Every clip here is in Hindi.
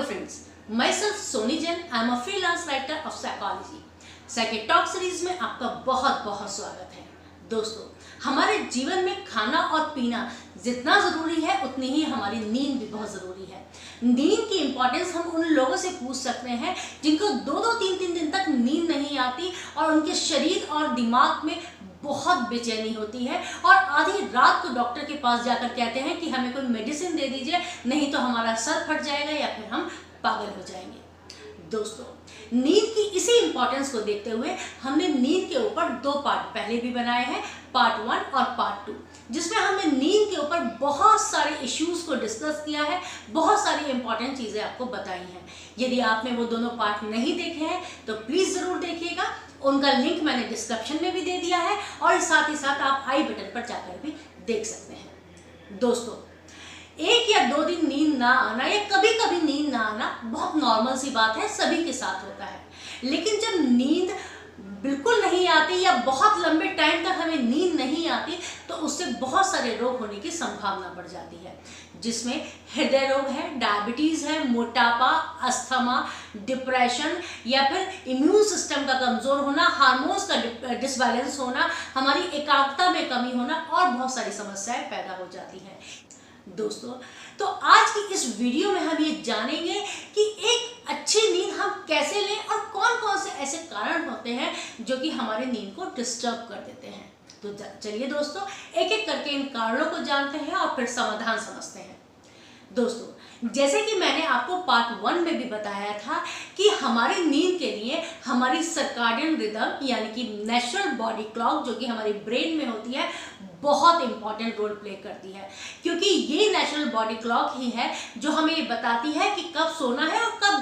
friends, myself Soni Jain. I am a freelance writer of psychology. Cycle talk series में आपका बहुत बहुत स्वागत है। दोस्तों, हमारे जीवन में खाना और पीना जितना ज़रूरी है उतनी ही हमारी नींद भी बहुत ज़रूरी है। नींद की इम्पोर्टेंस हम उन लोगों से पूछ सकते हैं जिनको 2-3 दिन तक नींद नहीं आती और उनके शरीर और दिमाग में बहुत बेचैनी होती है और आधी रात को डॉक्टर के पास जाकर कहते हैं कि हमें कोई मेडिसिन दे दीजिए, नहीं तो हमारा सर फट जाएगा या फिर हम पागल हो जाएंगे। दोस्तों, नींद की इसी इम्पोर्टेंस को देखते हुए हमने नींद के ऊपर 2 पार्ट पहले भी बनाए हैं, पार्ट 1 और पार्ट 2, जिसमें हमने नींद के ऊपर बहुत सारे इश्यूज को डिस्कस किया है, बहुत सारी इंपॉर्टेंट चीज़ें आपको बताई हैं। यदि आपने वो दोनों पार्ट नहीं देखे हैं तो प्लीज़ ज़रूर देखिएगा। उनका लिंक मैंने डिस्क्रिप्शन में भी दे दिया है और साथ ही साथ आप आई बटन पर जाकर भी देख सकते हैं। दोस्तों, 1 या 2 दिन नींद ना आना या कभी कभी नींद ना आना बहुत नॉर्मल सी बात है, सभी के साथ होता है। लेकिन जब नींद बिल्कुल नहीं आती या बहुत लंबे टाइम तक हमें नींद नहीं आती तो उससे बहुत सारे रोग होने की संभावना बढ़ जाती है, जिसमें हृदय रोग है, डायबिटीज़ है, मोटापा, अस्थमा, डिप्रेशन या फिर इम्यून सिस्टम का कमज़ोर होना, हार्मोन्स का डिसबैलेंस होना, हमारी एकाग्रता में कमी होना और बहुत सारी समस्याएं पैदा हो जाती हैं। दोस्तों, तो आज की इस वीडियो में हम ये जानेंगे कि एक अच्छी नींद हम कैसे लें और कौन कौन से ऐसे कारण होते हैं जो कि हमारे नींद को डिस्टर्ब कर देते हैं। तो चलिए दोस्तों, एक एक करके इन कारणों को जानते हैं और फिर समाधान समझते हैं। दोस्तों, जैसे कि मैंने आपको पार्ट 1 में भी बताया था कि हमारी नींद के लिए हमारी सर्काडियन रिदम यानी कि नेचुरल बॉडी क्लॉक जो कि हमारे ब्रेन में होती है बहुत इंपॉर्टेंट रोल प्ले करती है, क्योंकि ये नेचुरल बॉडी क्लॉक ही है जो हमें ये बताती है कि कब सोना है और कब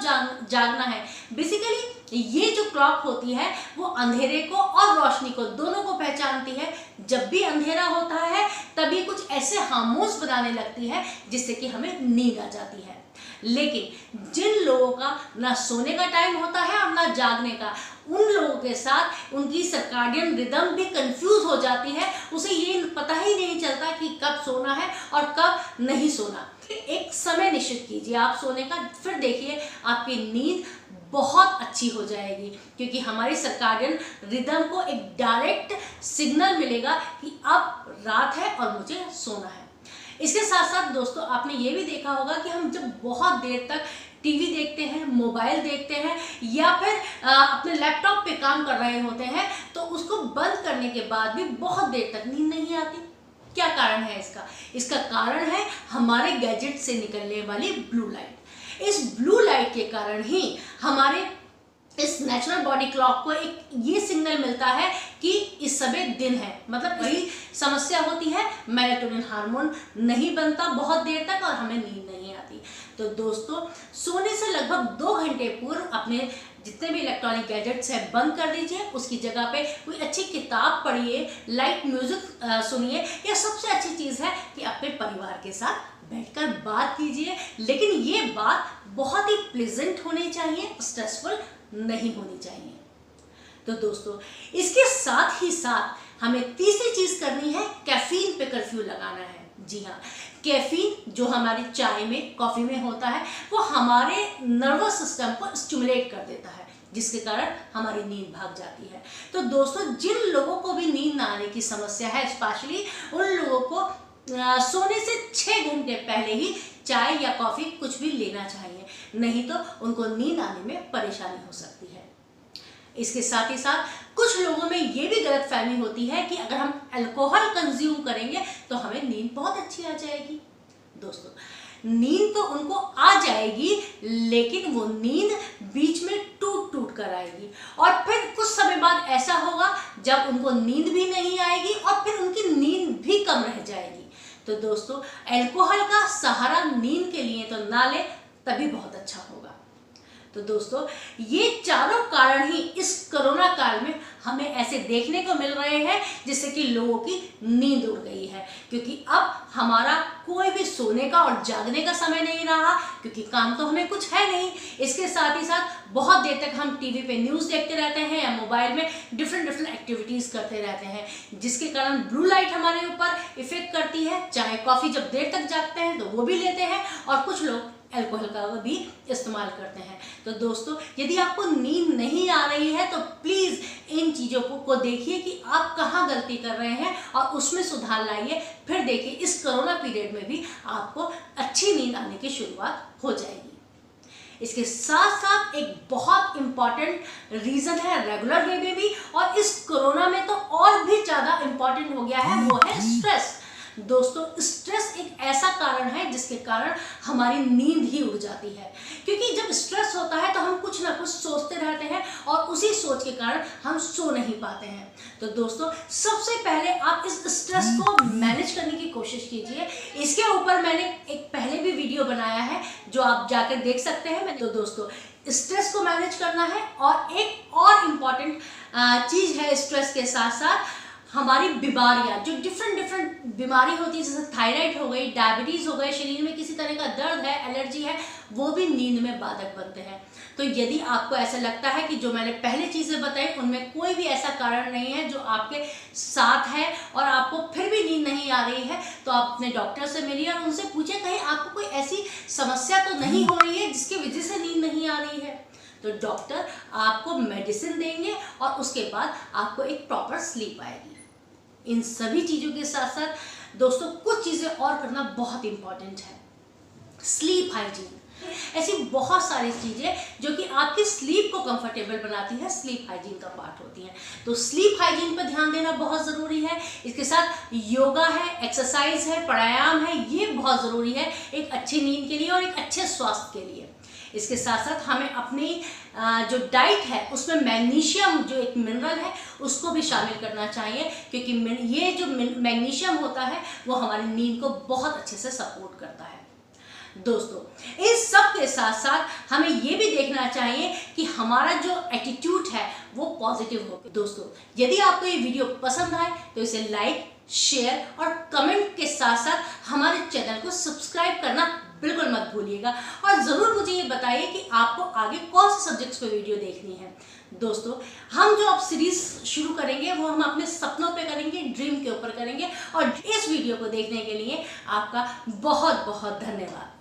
जागना है। बेसिकली ये जो क्लॉक होती है वो अंधेरे को और रोशनी को दोनों को पहचानती है। जब भी अंधेरा होता है तभी कुछ ऐसे हार्मोन्स बनाने लगती है जिससे कि हमें नींद आ जाती है। लेकिन जिन लोगों का ना सोने का टाइम होता है और ना जागने का, उन लोगों के साथ उनकी सर्काडियन रिदम भी कंफ्यूज हो जाती है। उसे ये पता ही नहीं चलता कि कब सोना है और कब नहीं सोना। एक समय निश्चित कीजिए आप सोने का, फिर देखिए आपकी नींद बहुत अच्छी हो जाएगी, क्योंकि हमारी सर्काडियन रिदम को एक डायरेक्ट सिग्नल मिलेगा कि अब रात है और मुझे सोना है। इसके साथ साथ दोस्तों, आपने ये भी देखा होगा कि हम जब बहुत देर तक टीवी देखते हैं, मोबाइल देखते हैं या फिर अपने लैपटॉप पे काम कर रहे होते हैं तो उसको बंद करने के बाद भी बहुत देर तक नींद नहीं आती। क्या कारण है इसका? इसका कारण है हमारे गैजेट से निकलने वाली ब्लू लाइट। इस ब्लू लाइट के कारण ही हमारे इस नेचुरल बॉडी क्लॉक को एक ये सिग्नल मिलता है कि इस समय दिन है, मतलब वही समस्या होती है, मेलाटोनिन हार्मोन नहीं बनता बहुत देर तक और हमें नींद नहीं आती। तो दोस्तों, सोने से लगभग 2 घंटे पूर्व अपने जितने भी इलेक्ट्रॉनिक गैजेट्स हैं बंद कर दीजिए। उसकी जगह पे कोई अच्छी किताब पढ़िए, लाइट म्यूजिक सुनिए, या सबसे अच्छी चीज़ है कि अपने परिवार के साथ बैठकर बात कीजिए। लेकिन ये बात बहुत ही प्लेजेंट होनी चाहिए, स्ट्रेसफुल नहीं होनी चाहिए। तो दोस्तों, इसके साथ ही साथ हमें तीसरी चीज करनी है, कैफीन पे कर्फ्यू लगाना है। जी हाँ, कैफीन जो हमारी चाय में, कॉफी में होता है, वो हमारे नर्वस सिस्टम को स्टिमुलेट कर देता है, जिसके कारण हमारी नींद भाग जाती है। तो दोस्तों, जिन लोगों को भी नींद ना आने की समस्या है, स्पेशली उन लोगों को सोने से 6 घंटे पहले ही चाय या कॉफ़ी कुछ भी लेना चाहिए, नहीं तो उनको नींद आने में परेशानी हो सकती है। इसके साथ ही साथ कुछ लोगों में ये भी गलतफहमी होती है कि अगर हम अल्कोहल कंज्यूम करेंगे तो हमें नींद बहुत अच्छी आ जाएगी। दोस्तों, नींद तो उनको आ जाएगी, लेकिन वो नींद बीच में टूट कर आएगी और फिर कुछ समय बाद ऐसा होगा जब उनको नींद भी नहीं आएगी और फिर उनकी नींद भी कम रह जाएगी। तो दोस्तों, अल्कोहल का सहारा नींद के लिए तो ना ले, तभी बहुत अच्छा होगा। तो दोस्तों, ये चारों कारण ही इस कोरोना काल में हमें ऐसे देखने को मिल रहे हैं जिससे कि लोगों की नींद उड़ गई है, क्योंकि अब हमारा कोई भी सोने का और जागने का समय नहीं रहा, क्योंकि काम तो हमें कुछ है नहीं। इसके साथ ही साथ बहुत देर तक हम टीवी पे न्यूज़ देखते रहते हैं या मोबाइल में डिफरेंट एक्टिविटीज़ करते रहते हैं, जिसके कारण ब्लू लाइट हमारे ऊपर इफेक्ट करती है। चाहे कॉफ़ी जब देर तक जागते हैं तो वो भी लेते हैं और कुछ लोग अल्कोहल का भी इस्तेमाल करते हैं। तो दोस्तों, यदि आपको नींद नहीं आ रही है तो प्लीज़ इन चीज़ों को देखिए कि आप कहाँ गलती कर रहे हैं और उसमें सुधार लाइए। फिर देखिए इस कोरोना पीरियड में भी आपको अच्छी नींद आने की शुरुआत हो जाएगी। इसके साथ साथ एक बहुत इम्पॉर्टेंट रीज़न है रेगुलर वे में भी, और इस कोरोना में तो और भी ज़्यादा इम्पॉर्टेंट हो गया है, वो है स्ट्रेस। दोस्तों, स्ट्रेस एक ऐसा कारण है जिसके कारण हमारी नींद ही उड़ जाती है, क्योंकि जब स्ट्रेस होता है तो हम कुछ ना कुछ सोचते रहते हैं और उसी सोच के कारण हम सो नहीं पाते हैं। तो दोस्तों, सबसे पहले आप इस स्ट्रेस को मैनेज करने की कोशिश कीजिए। इसके ऊपर मैंने एक पहले भी वीडियो बनाया है जो आप जाकर देख सकते हैं। तो दोस्तों, स्ट्रेस को मैनेज करना है, और एक और इम्पॉर्टेंट चीज़ है स्ट्रेस के साथ साथ हमारी बीमारियां, जो डिफरेंट बीमारी होती है, जैसे थायराइड हो गई, डायबिटीज़ हो गए, शरीर में किसी तरह का दर्द है, एलर्जी है, वो भी नींद में बाधक बनते हैं। तो यदि आपको ऐसा लगता है कि जो मैंने पहले चीज़ें बताई उनमें कोई भी ऐसा कारण नहीं है जो आपके साथ है और आपको फिर भी नींद नहीं आ रही है, तो आप अपने डॉक्टर से मिलिए और उनसे पूछिए कहीं आपको कोई ऐसी समस्या तो नहीं हो रही है जिसकी वजह से नींद नहीं आ रही है। तो डॉक्टर आपको मेडिसिन देंगे और उसके बाद आपको एक प्रॉपर स्लीप आएगी। इन सभी चीज़ों के साथ साथ दोस्तों, कुछ चीज़ें और करना बहुत इम्पॉर्टेंट है। स्लीप हाइजीन, ऐसी बहुत सारी चीज़ें जो कि आपकी स्लीप को कंफर्टेबल बनाती है, स्लीप हाइजीन का पार्ट होती हैं। तो स्लीप हाइजीन पर ध्यान देना बहुत ज़रूरी है। इसके साथ योगा है, एक्सरसाइज है, प्राणायाम है, ये बहुत ज़रूरी है एक अच्छी नींद के लिए और एक अच्छे स्वास्थ्य के लिए। इसके साथ साथ हमें अपनी जो डाइट है उसमें मैग्नीशियम, जो एक मिनरल है, उसको भी शामिल करना चाहिए, क्योंकि ये जो मैग्नीशियम होता है वो हमारी नींद को बहुत अच्छे से सपोर्ट करता है। दोस्तों, इस सब के साथ साथ हमें ये भी देखना चाहिए कि हमारा जो एटीट्यूड है वो पॉजिटिव हो। दोस्तों, यदि आपको ये वीडियो पसंद आए तो इसे लाइक, शेयर और कमेंट के साथ साथ हमारे चैनल को सब्सक्राइब करना बिल्कुल मत भूलिएगा, और ज़रूर मुझे ये बताइए कि आपको आगे कौन से सब्जेक्ट्स पे वीडियो देखनी है। दोस्तों, हम जो अब सीरीज शुरू करेंगे वो हम अपने सपनों पे करेंगे, ड्रीम के ऊपर करेंगे, और इस वीडियो को देखने के लिए आपका बहुत बहुत धन्यवाद।